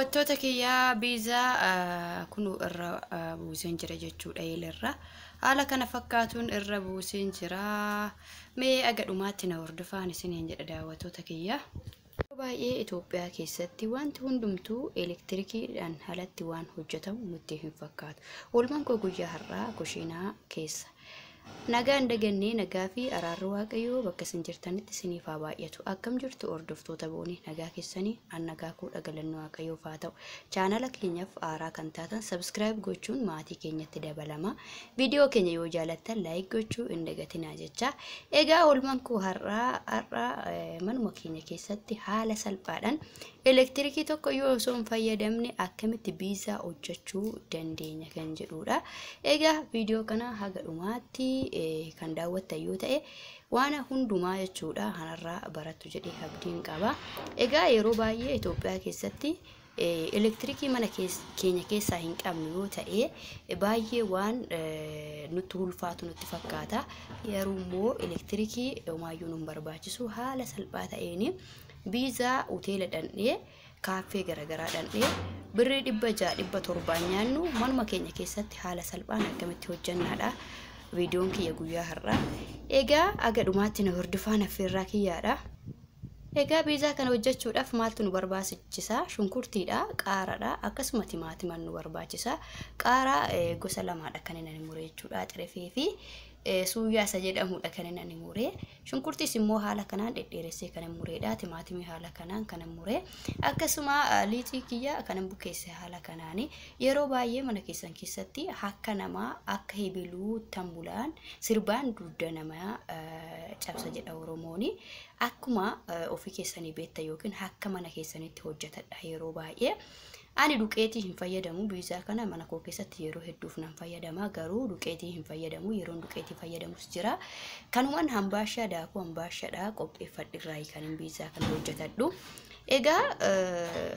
Daawwattoota kiyyaa biizaa kunuu irra buuseen jira jechuudha eelirra. Haala kana fakkaatuun irra buuseen jira. Mee aga dhumaatti na hordofaan isiniin jedha daawwattoota kiyyaa. Baay'ee Itoophiyaa keessatti wanti hundumtuu elektirikiidhaan alatti waan hojjetamu nutti hin fakkaatu. Oolmaan koo guyyaa har'aa kushiinaa keessa. Nagaan dagannee nagaa fi araarri waaqayyoo bakka isin jirtanitti isiniif haa baay'atu. Akkam jirtu hordoftoota boonii nagaa keessanii an nagaa koo dhagalannoo waaqayyoof haa ta'u. Chaanala keenyaaf aaraa kan taatan subscribe gochuun maatii keenyatti dabalama. Viidiyoo keenya yoo jaalattan like gochuu hin dagatinaa jecha. Egaa oolmaan koo har'aa manuma keenya keessatti haala salphaadhaan elektirikii tokko yoo osoo hin fayyadamne akkamitti biizaa hojjechuu dandeenya kan jedhudha. Egaa viidiyoo kana haga dhumaatti kan daawwattan yoo ta'e waan hundumaa jechuudha kanarraa barattu jedhee abdiin qaba. Egaa yeroo baay'ee Itoophiyaa keessatti elektirikii mana keenya keessaa hin qabnu yoo ta'e baay'ee waan nutti ulfaatu nutti fakkaata. Yeroo immoo elektirikii homaayyuu nu barbaachisu haala salphaa ta'een biizaa hoteela dhandhee kaaffee garagaraa dhandhee birrii 600-700 nyaannu manuma keenya keessatti haala salphaan akkamitti hojjannaadha. Viidiyoon kiyya guyyaa har'aa. Egaa aga dhumaatti na hordofaan affeerraa kiyyaadha. Egaa biizaa kana hojjechuudhaaf maaltu nu barbaachisa? Shunkurtiidha, qaaraadha, akkasuma timaatimaan nu barbaachisa. Qaaraa gosa lamaadha kan inni muree jechuudha. Xirefee fi suuyyaa isa jedhamudha kan inni muree. Shunkurtiis immoo haala kanaan dhedheeressee kan inni mureedha. Timaatimii haala kanaan kan inni muree. Akkasuma liitii kiyya kan inni bukeesse haala kanaani. Yeroo baay'ee mana keessan keessatti akka namaa akka hibiluu tambulaan sirbaan dudda namaa cabsa jedha Oromooni. Akkuma ofii keessanii beektan yookiin akka mana keessanitti hojjetadha yeroo baay'ee. Ani duqeetii hin fayyadamu biizaa kana mana koo keessatti yeroo hedduuf nan fayyadama garuu duqeetii hin fayyadamu yeroon duqeetii fayyadamus jira. Kanumaan hambaashaa daakuu hambaashaadha qopheeffadhirraa kan biizaa kana hojjetadhu. Egaa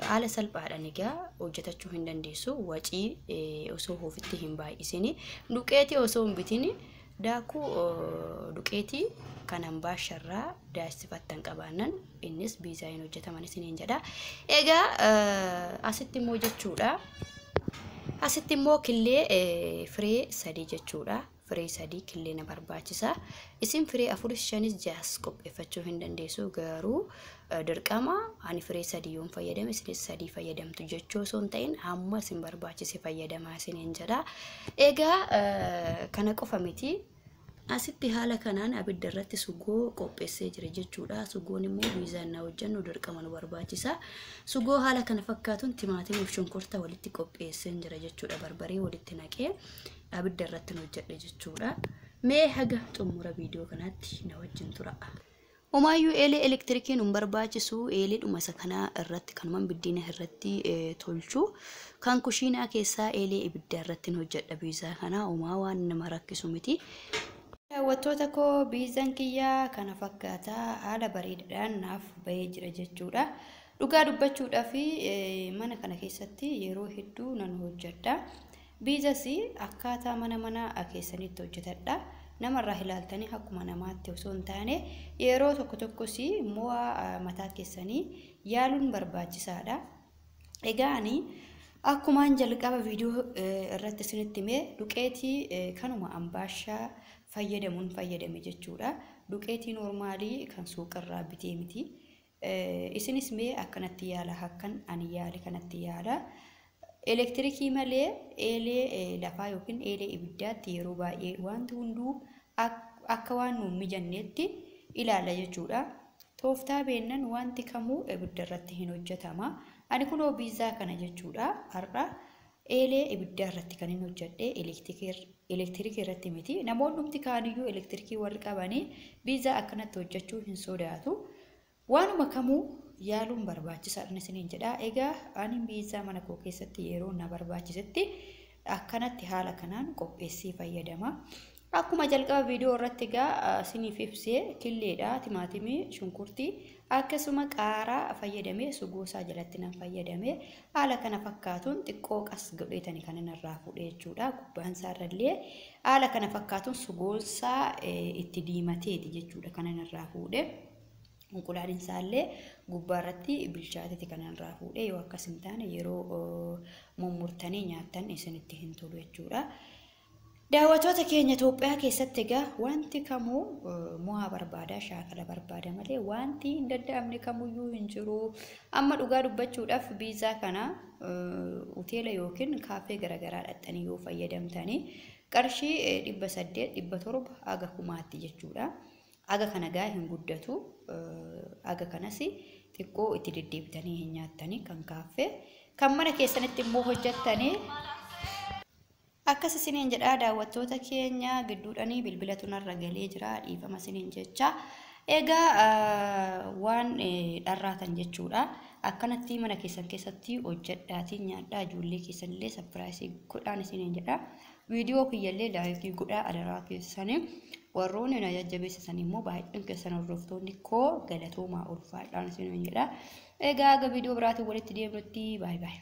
haala salphaadhaan egaa hojjetachuu hin dandeessu wacii osoo ofitti hin baay'isini duqeetii osoo hin bitini daakuu duqeetii kan hambaasharraa daasifattan qabaanan innis biizaa hin hojjetaman isiniin jedha. Egaa asitti immoo jechuudha. Asitti immoo killee firee 3 jechuudha. Firee 3 killee na barbaachisa. Isin firee 4-5 qopheeffachuu hin dandeessu garuu dirqama ani firee 3 yoon fayyadame isinis 3 fayyadamtu jechuu osoo hin ta'in hamma isin barbaachise fayyadamaa isiniin jedha. Egaa kana qofa miti. Asitti haala kanaan abidda irratti sugoo qopheessee jira jechuudha. Sugoon immoo biizaa na hojjennu dirqama nu barbaachisa. Sugoo haala kana fakkaatuun timaatimii fi shunkurtaa walitti qopheessee jira jechuudha. Barbaree walitti naqee abidda irratti hojjedhe jechuudha. Mee haga xumura viidiyoo kanaatti na wajjin tura. Homaayyuu eelee elektirikiin nu barbaachisu eelee dhuma isa kanaa irratti kanumaan biddeena irratti tolchu kan kushiinaa keessaa eelee ibidda irratti hojjedha biizaa kana homaa waan nama rakkisu miti. Daawwattoota koo biizaan kiyyaa kana fakkaata haala bareedaadhaan naaf bahee jira jechuudha. Dhugaa dubbachuudhaaf mana kana keessatti yeroo hedduu nan hojjedha. Biizas akkaataa mana keessanitti hojjetadha. Namarraa ilaaltanii akkuma namaatti osoo hin taane yeroo tokkos mo'aa mataa keessanii yaaluun barbaachisaadha. Egaa ani akkumaan jalqaba viidiyoo irratti isinitti himee duqeetii kanuma hambaashaa fayyadame jechuudha. Duqeetii normaalii kan suuqarraa bitee miti. Isinis mee akkanatti yaala akkan ani yaale kanatti yaala. Elektirikii malee eelee lafaa yookiin eelee ibiddaatti yeroo baay'ee wanti hunduu akka waan nu mijanneetti ilaala jechuudha. Tooftaa beennan wanti kamuu ibidda irratti hin hojjetama. Ani kunoo biizaa kana jechuudha har'a eelee ibiddaa irratti kan hin hojjedhe elektirikii irratti miti. Namoonni dhumti kaaniyyuu elektirikii warri qabanii biizaa akkanatti hojjechuu hin sodaatu. Waanuma kamuu yaaluun barbaachisaadha isiniin jedha. Egaa ani biizaa mana koo keessatti yeroo na barbaachisetti akkanatti haala kanaan qopheessee fayyadama. Akkuma jalqaba viidiyoo irratti egaa isiniif ibsee killeedha, timaatimii, shunkurtii akkasuma qaaraa fayyadamee sugoosaa jalatti nan fayyadame haala kana fakkaatuun xiqqoo qas godheetani kan inni irraa fuudhee jechuudha. Gubbaan isaa irrallee haala kana fakkaatuun sugoosaa itti diimateeti jechuudha kan inni irraa fuudhee. Unqulaaliin isaallee gubbaarratti bilchaateti kanarraa fuudhee yoo akkas hin taane yeroo mummurtanii nyaattan isinitti hin tolu jechuudha. Daawwattoota keenya Itoophiyaa keessatti egaa wanti kamuu mo'aa barbaada, shaakala barbaada malee wanti hin danda'amne kamuyyuu hin jiru. Amma dhugaa dubbachuudhaaf biizaa kana hoteela yookiin kaafee garaagaraa dhattanii yoo fayyadamtanii qarshii 800 700 aga kumaatti jechuudha. Aga kana gaa hin guddatu. Aga kanas xiqqoo itti deddeebitanii hin nyaattanii kan kaafee kan mana keessanitti immoo hojjettanii akkas isiniin jedha daawwattoota keenya gidduudhanii bilbilatu narra galee jira dhiifama isiniin jecha egaa waan dharraatan jechuudha akkanatti mana keessan keessatti hojjedhaatii nyaadhaa ijoollee keessanillee sapiraayisii godhaan isiniin jedha viidiyoo kiyyallee laayikii godhaa adaraa keessanii warroonni na jajjabeessisan immoo baay'een keessan hordoftoonni koo galatoomaa ulfaadhaan isiniin jedha egaa aga viidiyoo biraatiin walitti deemnutti baay baay.